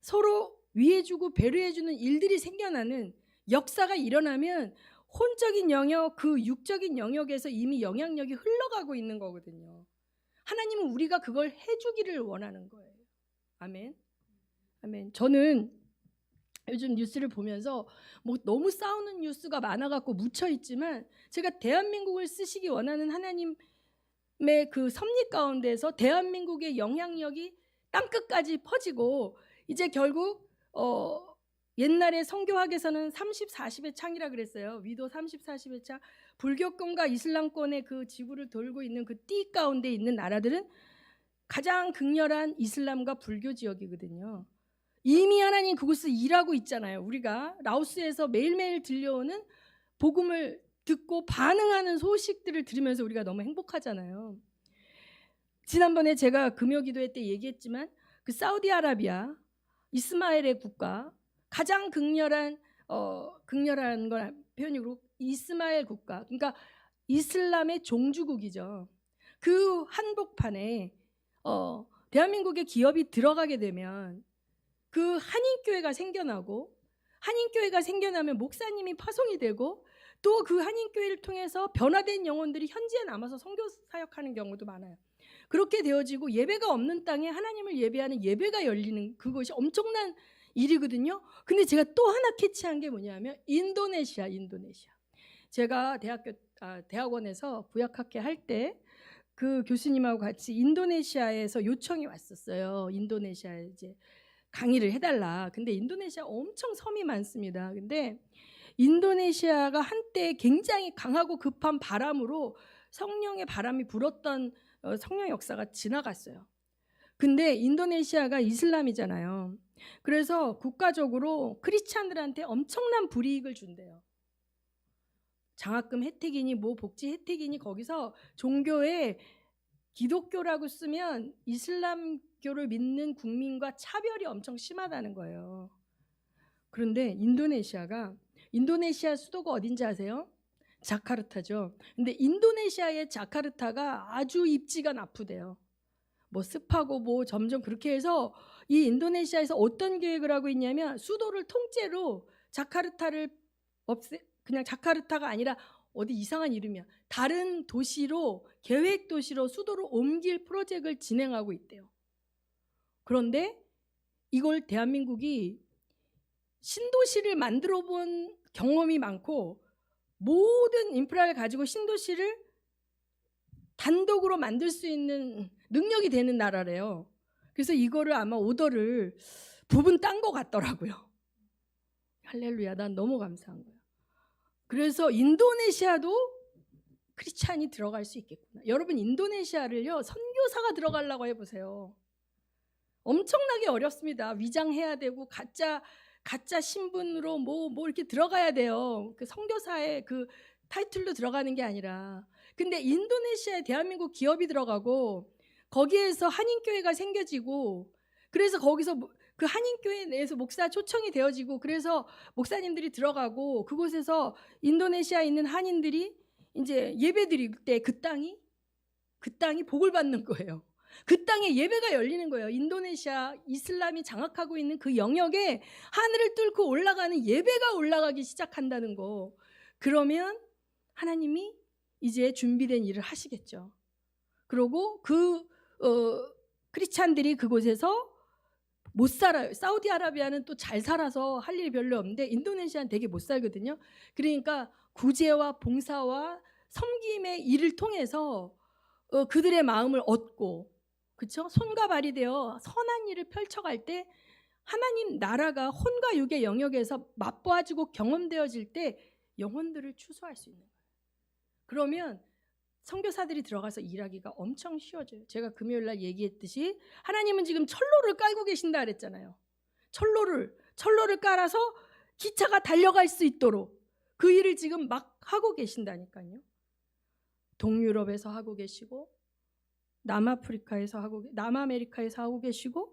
서로 위해주고 배려해주는 일들이 생겨나는 역사가 일어나면 혼적인 영역, 그 육적인 영역에서 이미 영향력이 흘러가고 있는 거거든요. 하나님은 우리가 그걸 해주기를 원하는 거예요. 아멘. 아멘. 저는 요즘 뉴스를 보면서 뭐 너무 싸우는 뉴스가 많아갖고 묻혀있지만 제가 대한민국을 쓰시기 원하는 하나님의 그 섭리 가운데서 대한민국의 영향력이 땅끝까지 퍼지고 이제 결국 옛날에 성교학에서는 30, 40의 창이라 그랬어요. 위도 30, 40의 창. 불교권과 이슬람권의 그 지구를 돌고 있는 그 띠 가운데 있는 나라들은 가장 극렬한 이슬람과 불교 지역이거든요. 이미 하나님 그곳에서 일하고 있잖아요. 우리가 라오스에서 매일매일 들려오는 복음을 듣고 반응하는 소식들을 들으면서 우리가 너무 행복하잖아요. 지난번에 제가 금요기도회 때 얘기했지만 그 사우디아라비아 이스마엘의 국가 가장 극렬한 건 표현이고 이스마엘 국가 그러니까 이슬람의 종주국이죠. 그 한복판에 대한민국의 기업이 들어가게 되면 그 한인교회가 생겨나고 한인교회가 생겨나면 목사님이 파송이 되고 또 그 한인교회를 통해서 변화된 영혼들이 현지에 남아서 선교 사역하는 경우도 많아요. 그렇게 되어지고 예배가 없는 땅에 하나님을 예배하는 예배가 열리는 그것이 엄청난 일이거든요. 근데 제가 또 하나 캐치한 게 뭐냐면 인도네시아. 제가 대학원에서 부약학회 할 때 그 교수님하고 같이 인도네시아에서 요청이 왔었어요. 인도네시아에 이제 강의를 해달라. 근데 인도네시아 엄청 섬이 많습니다. 근데 인도네시아가 한때 굉장히 강하고 급한 바람으로 성령의 바람이 불었던 성령 역사가 지나갔어요. 근데 인도네시아가 이슬람이잖아요. 그래서 국가적으로 크리스찬들한테 엄청난 불이익을 준대요. 장학금 혜택이니 뭐 복지 혜택이니 거기서 종교에 기독교라고 쓰면 이슬람교를 믿는 국민과 차별이 엄청 심하다는 거예요. 그런데 인도네시아 수도가 어딘지 아세요? 자카르타죠. 근데 인도네시아의 자카르타가 아주 입지가 나쁘대요. 뭐 습하고 뭐 점점 그렇게 해서 이 인도네시아에서 어떤 계획을 하고 있냐면 수도를 통째로 자카르타를 그냥 자카르타가 아니라 어디 이상한 이름이야. 다른 도시로 계획 도시로 수도를 옮길 프로젝트를 진행하고 있대요. 그런데 이걸 대한민국이 신도시를 만들어 본 경험이 많고 모든 인프라를 가지고 신도시를 단독으로 만들 수 있는 능력이 되는 나라래요. 그래서 이거를 아마 오더를 부분 딴 것 같더라고요. 할렐루야, 난 너무 감사한 거예요. 그래서 인도네시아도 크리스찬이 들어갈 수 있겠구나. 여러분, 인도네시아를요 선교사가 들어가려고 해보세요. 엄청나게 어렵습니다. 위장해야 되고 가짜 신분으로 뭐 이렇게 들어가야 돼요. 그 선교사의 그 타이틀로 들어가는 게 아니라. 근데 인도네시아에 대한민국 기업이 들어가고 거기에서 한인교회가 생겨지고 그래서 거기서 그 한인교회 내에서 목사 초청이 되어지고 그래서 목사님들이 들어가고 그곳에서 인도네시아에 있는 한인들이 이제 예배 드릴 때 그 땅이 복을 받는 거예요. 그 땅에 예배가 열리는 거예요. 인도네시아 이슬람이 장악하고 있는 그 영역에 하늘을 뚫고 올라가는 예배가 올라가기 시작한다는 거. 그러면 하나님이 이제 준비된 일을 하시겠죠. 그리고 크리스찬들이 그곳에서 못 살아요. 사우디아라비아는 또 잘 살아서 할 일이 별로 없는데 인도네시아는 되게 못 살거든요. 그러니까 구제와 봉사와 섬김의 일을 통해서 그들의 마음을 얻고, 그렇죠? 손과 발이 되어 선한 일을 펼쳐갈 때 하나님 나라가 혼과 육의 영역에서 맛보아지고 경험되어질 때 영혼들을 추수할 수 있는 거예요. 그러면 선교사들이 들어가서 일하기가 엄청 쉬워져요. 제가 금요일 날 얘기했듯이 하나님은 지금 철로를 깔고 계신다 그랬잖아요. 철로를 깔아서 기차가 달려갈 수 있도록 그 일을 지금 막 하고 계신다니까요. 동유럽에서 하고 계시고 남아메리카에서 하고 계시고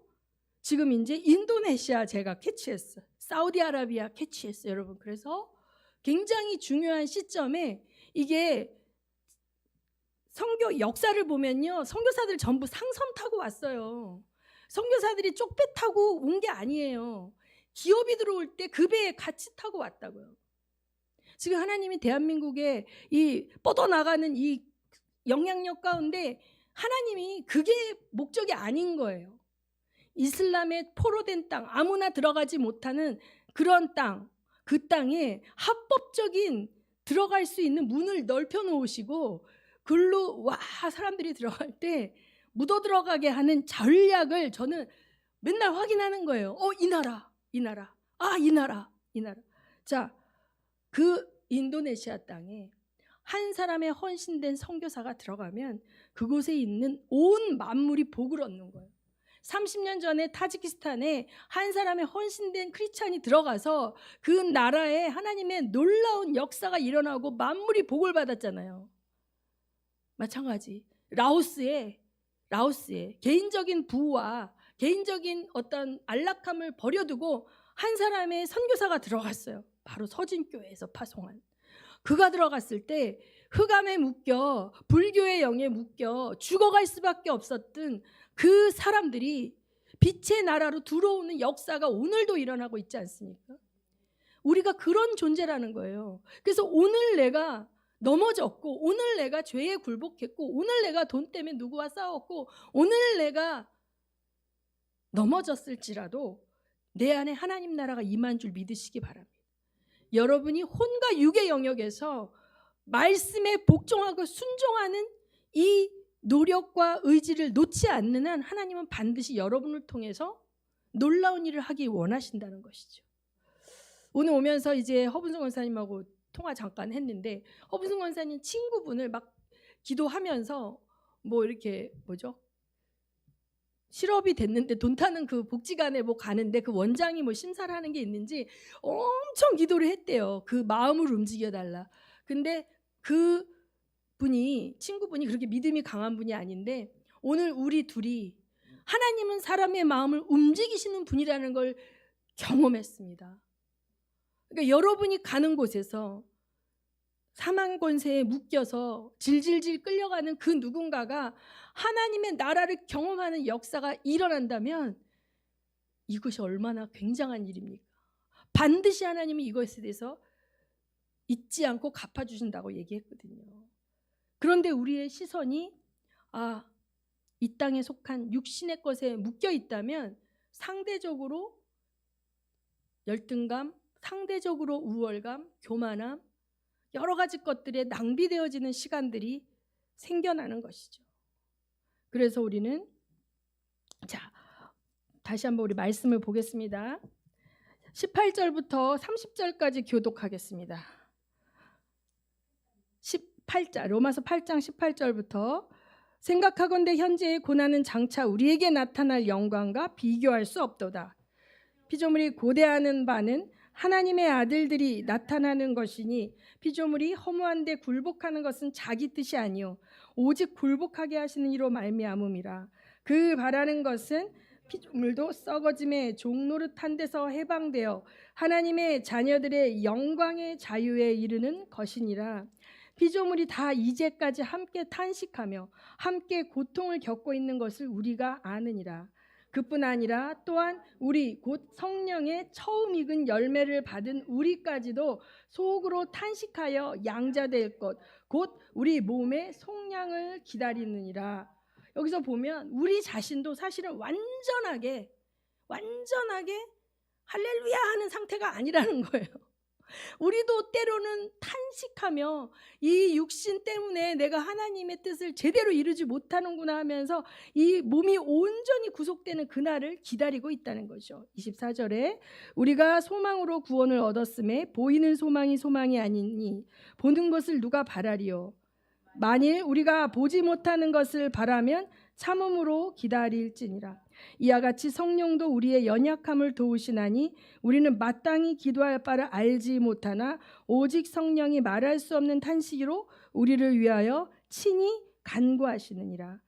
지금 이제 인도네시아 제가 캐치했어요. 사우디아라비아 캐치했어요, 여러분. 그래서 굉장히 중요한 시점에 이게 선교 역사를 보면요, 선교사들 전부 상선 타고 왔어요. 선교사들이 쪽배 타고 온 게 아니에요. 기업이 들어올 때 그 배에 같이 타고 왔다고요. 지금 하나님이 대한민국에 이 뻗어나가는 이 영향력 가운데 하나님이 그게 목적이 아닌 거예요. 이슬람의 포로된 땅, 아무나 들어가지 못하는 그런 땅, 그 땅에 합법적인 들어갈 수 있는 문을 넓혀 놓으시고 글로 사람들이 들어갈 때 묻어 들어가게 하는 전략을 저는 맨날 확인하는 거예요. 이 나라. 자, 그 인도네시아 땅에 한 사람의 헌신된 선교사가 들어가면 그곳에 있는 온 만물이 복을 얻는 거예요. 30년 전에 타지키스탄에 한 사람의 헌신된 크리스찬이 들어가서 그 나라에 하나님의 놀라운 역사가 일어나고 만물이 복을 받았잖아요. 마찬가지 라오스에 개인적인 부와 개인적인 어떤 안락함을 버려두고 한 사람의 선교사가 들어갔어요. 바로 서진교회에서 파송한. 그가 들어갔을 때 흑암에 묶여 불교의 영에 묶여 죽어갈 수밖에 없었던 그 사람들이 빛의 나라로 들어오는 역사가 오늘도 일어나고 있지 않습니까? 우리가 그런 존재라는 거예요. 그래서 오늘 내가 넘어졌고, 오늘 내가 죄에 굴복했고, 오늘 내가 돈 때문에 누구와 싸웠고, 오늘 내가 넘어졌을지라도 내 안에 하나님 나라가 임한 줄 믿으시기 바랍니다. 여러분이 혼과 육의 영역에서 말씀에 복종하고 순종하는 이 노력과 의지를 놓지 않는 한 하나님은 반드시 여러분을 통해서 놀라운 일을 하기 원하신다는 것이죠. 오늘 오면서 이제 허분승 원사님하고 통화 잠깐 했는데, 허분승 원사님 친구분을 막 기도하면서 뭐 이렇게 실업이 됐는데 돈 타는 그 복지관에 뭐 가는데 그 원장이 뭐 심사를 하는 게 있는지 엄청 기도를 했대요. 그 마음을 움직여 달라. 근데 그 친구분이 그렇게 믿음이 강한 분이 아닌데, 오늘 우리 둘이 하나님은 사람의 마음을 움직이시는 분이라는 걸 경험했습니다. 그러니까 여러분이 가는 곳에서 사망 권세에 묶여서 질질질 끌려가는 그 누군가가 하나님의 나라를 경험하는 역사가 일어난다면 이것이 얼마나 굉장한 일입니까? 반드시 하나님이 이것에 대해서 잊지 않고 갚아주신다고 얘기했거든요. 그런데 우리의 시선이 이 땅에 속한 육신의 것에 묶여 있다면 상대적으로 열등감, 상대적으로 우월감, 교만함, 여러 가지 것들에 낭비되어지는 시간들이 생겨나는 것이죠. 그래서 우리는 다시 한번 우리 말씀을 보겠습니다. 18절부터 30절까지 교독하겠습니다. 로마서 8장 18절부터 생각하건대 현재의 고난은 장차 우리에게 나타날 영광과 비교할 수 없도다. 피조물이 고대하는 바는 하나님의 아들들이 나타나는 것이니 피조물이 허무한데 굴복하는 것은 자기 뜻이 아니요 오직 굴복하게 하시는 이로 말미암음이라. 그 바라는 것은 피조물도 썩어짐의 종노릇한 데서 해방되어 하나님의 자녀들의 영광의 자유에 이르는 것이니라. 피조물이 다 이제까지 함께 탄식하며 함께 고통을 겪고 있는 것을 우리가 아느니라. 그뿐 아니라 또한 우리 곧 성령의 처음 익은 열매를 받은 우리까지도 속으로 탄식하여 양자될 것 곧 우리 몸의 속량을 기다리느니라. 여기서 보면 우리 자신도 사실은 완전하게 할렐루야 하는 상태가 아니라는 거예요. 우리도 때로는 탄식하며 이 육신 때문에 내가 하나님의 뜻을 제대로 이루지 못하는구나 하면서 이 몸이 온전히 구속되는 그날을 기다리고 있다는 거죠. 24절에 우리가 소망으로 구원을 얻었음에 보이는 소망이 소망이 아니니 보는 것을 누가 바라리요. 만일 우리가 보지 못하는 것을 바라면 참음으로 기다릴지니라. 이와 같이 성령도 우리의 연약함을 도우시나니 우리는 마땅히 기도할 바를 알지 못하나 오직 성령이 말할 수 없는 탄식으로 우리를 위하여 친히 간구하시느니라.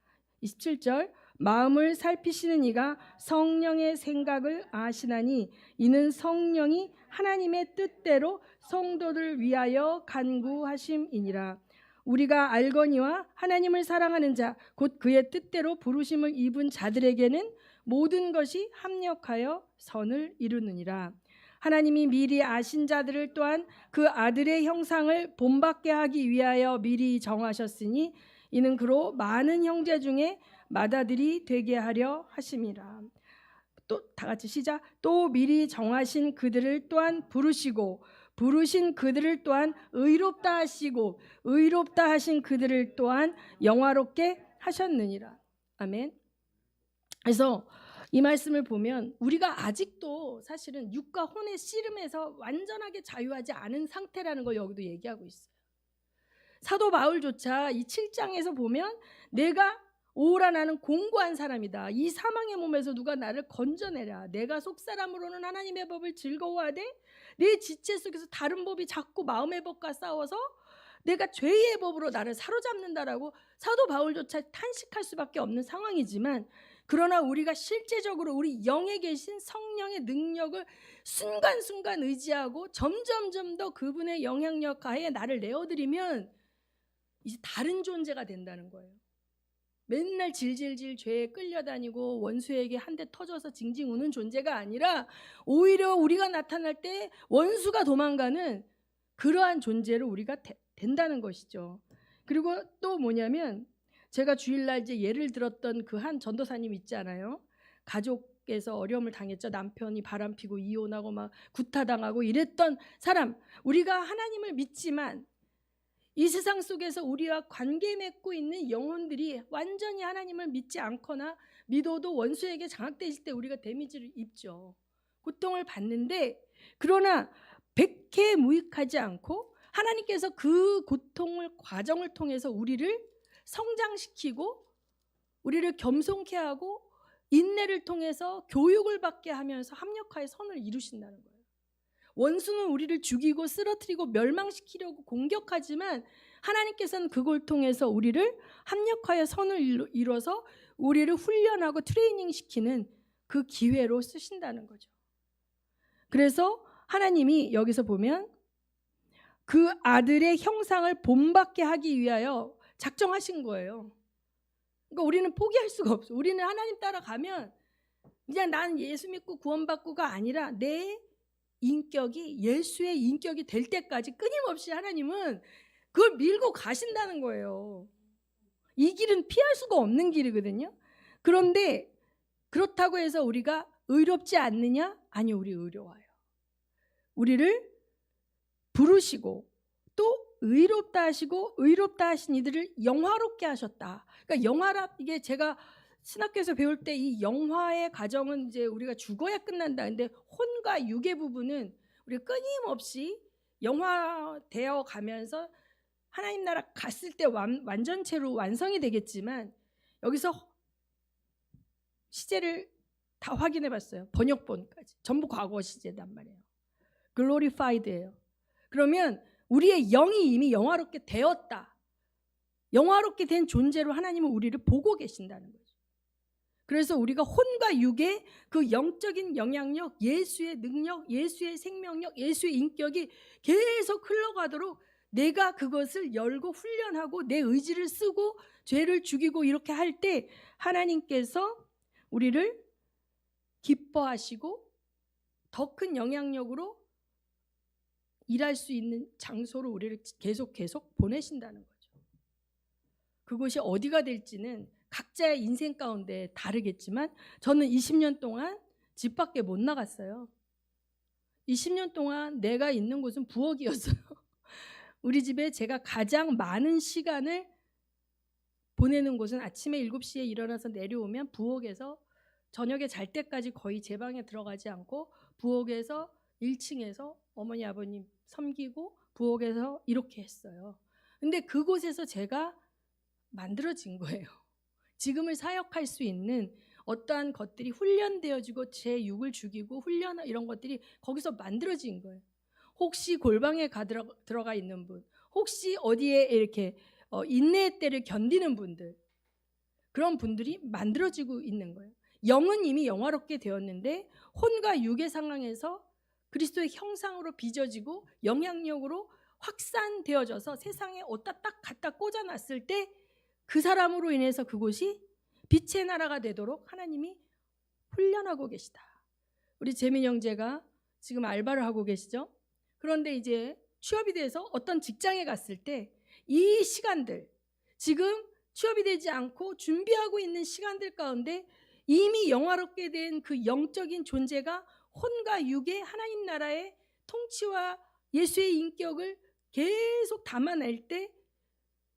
27절 마음을 살피시는 이가 성령의 생각을 아시나니 이는 성령이 하나님의 뜻대로 성도를 위하여 간구하심이니라. 우리가 알거니와 하나님을 사랑하는 자 곧 그의 뜻대로 부르심을 입은 자들에게는 모든 것이 합력하여 선을 이루느니라. 하나님이 미리 아신 자들을 또한 그 아들의 형상을 본받게 하기 위하여 미리 정하셨으니 이는 그로 많은 형제 중에 맏아들이 되게 하려 하심이라. 또 다 같이 시작. 또 미리 정하신 그들을 또한 부르시고 부르신 그들을 또한 의롭다 하시고 의롭다 하신 그들을 또한 영화롭게 하셨느니라. 아멘. 그래서 이 말씀을 보면 우리가 아직도 사실은 육과 혼의 씨름에서 완전하게 자유하지 않은 상태라는 걸 여기도 얘기하고 있어요. 사도 바울조차 이 7장에서 보면 내가 오라 나는 공고한 사람이다. 이 사망의 몸에서 누가 나를 건져내라. 내가 속사람으로는 하나님의 법을 즐거워하되 내 지체 속에서 다른 법이 자꾸 마음의 법과 싸워서 내가 죄의 법으로 나를 사로잡는다라고 사도 바울조차 탄식할 수밖에 없는 상황이지만, 그러나 우리가 실제적으로 우리 영에 계신 성령의 능력을 순간순간 의지하고 점점 더 그분의 영향력 하에 나를 내어드리면 이제 다른 존재가 된다는 거예요. 맨날 질질질 죄에 끌려다니고 원수에게 한 대 터져서 징징 우는 존재가 아니라 오히려 우리가 나타날 때 원수가 도망가는 그러한 존재로 우리가 된다는 것이죠. 그리고 또 뭐냐면 제가 주일날 이제 예를 들었던 그 한 전도사님 있잖아요. 가족에서 어려움을 당했죠. 남편이 바람피고 이혼하고 막 구타당하고 이랬던 사람. 우리가 하나님을 믿지만 이 세상 속에서 우리와 관계 맺고 있는 영혼들이 완전히 하나님을 믿지 않거나 믿어도 원수에게 장악되실 때 우리가 데미지를 입죠. 고통을 받는데, 그러나 백해무익하지 않고 하나님께서 그 고통을 과정을 통해서 우리를 성장시키고 우리를 겸손케 하고 인내를 통해서 교육을 받게 하면서 합력하여 선을 이루신다는 거예요. 원수는 우리를 죽이고 쓰러뜨리고 멸망시키려고 공격하지만 하나님께서는 그걸 통해서 우리를 합력하여 선을 이뤄서 우리를 훈련하고 트레이닝 시키는 그 기회로 쓰신다는 거죠. 그래서 하나님이 여기서 보면 그 아들의 형상을 본받게 하기 위하여 작정하신 거예요. 그러니까 우리는 포기할 수가 없어. 우리는 하나님 따라가면 그냥 난 예수 믿고 구원받고가 아니라 내 인격이 예수의 인격이 될 때까지 끊임없이 하나님은 그걸 밀고 가신다는 거예요. 이 길은 피할 수가 없는 길이거든요. 그런데 그렇다고 해서 우리가 의롭지 않느냐? 아니요, 우리 의로워요. 우리를 부르시고 또 의롭다 하시고 의롭다 하신 이들을 영화롭게 하셨다. 그러니까 이게 제가 신학교에서 배울 때 이 영화의 과정은 이제 우리가 죽어야 끝난다. 근데 혼과 육의 부분은 우리가 끊임없이 영화되어 가면서 하나님 나라 갔을 때 완전체로 완성이 되겠지만, 여기서 시제를 다 확인해 봤어요. 번역본까지. 전부 과거 시제단 말이에요. glorified예요. 그러면 우리의 영이 이미 영화롭게 되었다. 영화롭게 된 존재로 하나님은 우리를 보고 계신다는 거죠. 그래서 우리가 혼과 육의 그 영적인 영향력, 예수의 능력, 예수의 생명력, 예수의 인격이 계속 흘러가도록 내가 그것을 열고 훈련하고 내 의지를 쓰고 죄를 죽이고 이렇게 할 때 하나님께서 우리를 기뻐하시고 더 큰 영향력으로 일할 수 있는 장소로 우리를 계속 보내신다는 거죠. 그곳이 어디가 될지는 각자의 인생 가운데 다르겠지만 저는 20년 동안 집 밖에 못 나갔어요. 20년 동안 내가 있는 곳은 부엌이었어요. 우리 집에 제가 가장 많은 시간을 보내는 곳은 아침에 7시에 일어나서 내려오면 부엌에서 저녁에 잘 때까지 거의 제 방에 들어가지 않고 부엌에서 1층에서 어머니 아버님 섬기고 부엌에서 이렇게 했어요. 근데 그곳에서 제가 만들어진 거예요. 지금을 사역할 수 있는 어떠한 것들이 훈련되어지고 제 육을 죽이고 훈련 이런 것들이 거기서 만들어진 거예요. 혹시 골방에 들어가 있는 분, 혹시 어디에 이렇게 인내의 때를 견디는 분들, 그런 분들이 만들어지고 있는 거예요. 영은 이미 영화롭게 되었는데 혼과 육의 상황에서 그리스도의 형상으로 빚어지고 영향력으로 확산되어져서 세상에 어디다 딱 갖다 꽂아놨을 때 그 사람으로 인해서 그곳이 빛의 나라가 되도록 하나님이 훈련하고 계시다. 우리 재민 형제가 지금 알바를 하고 계시죠? 그런데 이제 취업이 돼서 어떤 직장에 갔을 때 이 시간들, 지금 취업이 되지 않고 준비하고 있는 시간들 가운데 이미 영화롭게 된 그 영적인 존재가 혼과 육의 하나님 나라의 통치와 예수의 인격을 계속 담아낼 때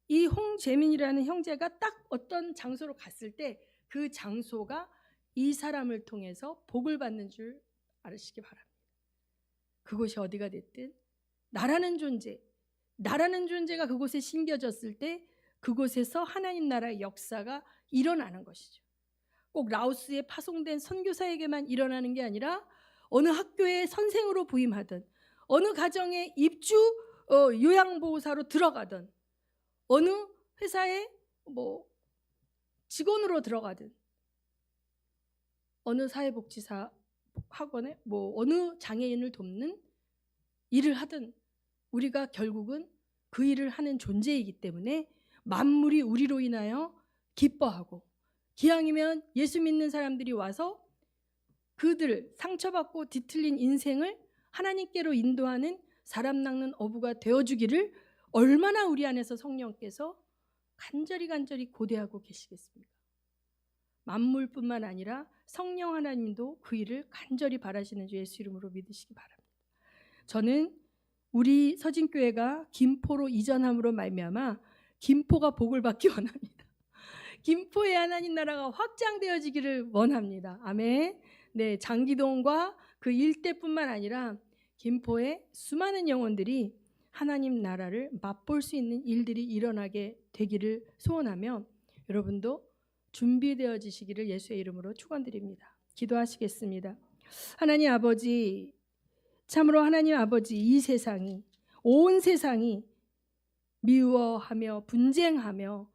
이 홍재민이라는 형제가 딱 어떤 장소로 갔을 때 그 장소가 이 사람을 통해서 복을 받는 줄 알으시기 바랍니다. 그곳이 어디가 됐든 나라는 존재가 그곳에 심겨졌을 때 그곳에서 하나님 나라의 역사가 일어나는 것이죠. 꼭 라오스에 파송된 선교사에게만 일어나는 게 아니라 어느 학교에 선생으로 부임하든 어느 가정에 입주 요양보호사로 들어가든 어느 회사에 직원으로 들어가든 어느 사회복지사 학원에 어느 장애인을 돕는 일을 하든 우리가 결국은 그 일을 하는 존재이기 때문에 만물이 우리로 인하여 기뻐하고 기왕이면 예수 믿는 사람들이 와서 그들 상처받고 뒤틀린 인생을 하나님께로 인도하는 사람 낚는 어부가 되어주기를 얼마나 우리 안에서 성령께서 간절히 고대하고 계시겠습니까? 만물뿐만 아니라 성령 하나님도 그 일을 간절히 바라시는 주 예수 이름으로 믿으시기 바랍니다. 저는 우리 서진교회가 김포로 이전함으로 말미암아 김포가 복을 받기 원합니다. 김포의 하나님 나라가 확장되어지기를 원합니다. 아멘. 네, 장기동과 그 일대뿐만 아니라 김포의 수많은 영혼들이 하나님 나라를 맛볼 수 있는 일들이 일어나게 되기를 소원하며 여러분도 준비되어지시기를 예수의 이름으로 축원드립니다. 기도하시겠습니다. 하나님 아버지, 참으로 하나님 아버지, 이 세상이, 온 세상이 미워하며 분쟁하며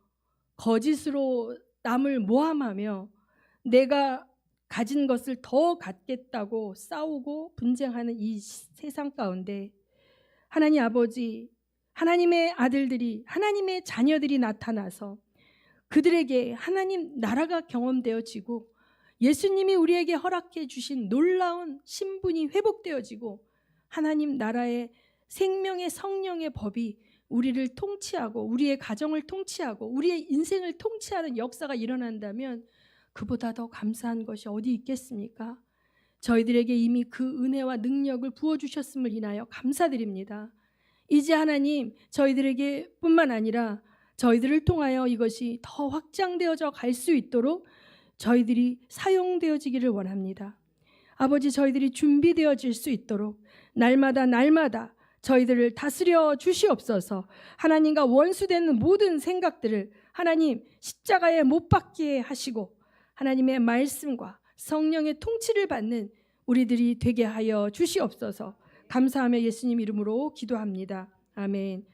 거짓으로 남을 모함하며 내가 가진 것을 더 갖겠다고 싸우고 분쟁하는 이 세상 가운데 하나님 아버지, 하나님의 아들들이, 하나님의 자녀들이 나타나서 그들에게 하나님 나라가 경험되어지고 예수님이 우리에게 허락해 주신 놀라운 신분이 회복되어지고 하나님 나라의 생명의 성령의 법이 우리를 통치하고 우리의 가정을 통치하고 우리의 인생을 통치하는 역사가 일어난다면 그보다 더 감사한 것이 어디 있겠습니까? 저희들에게 이미 그 은혜와 능력을 부어주셨음을 인하여 감사드립니다. 이제 하나님 저희들에게 뿐만 아니라 저희들을 통하여 이것이 더 확장되어져 갈 수 있도록 저희들이 사용되어지기를 원합니다. 아버지, 저희들이 준비되어질 수 있도록 날마다 저희들을 다스려 주시옵소서. 하나님과 원수되는 모든 생각들을 하나님 십자가에 못 박게 하시고 하나님의 말씀과 성령의 통치를 받는 우리들이 되게 하여 주시옵소서. 감사하며 예수님 이름으로 기도합니다. 아멘.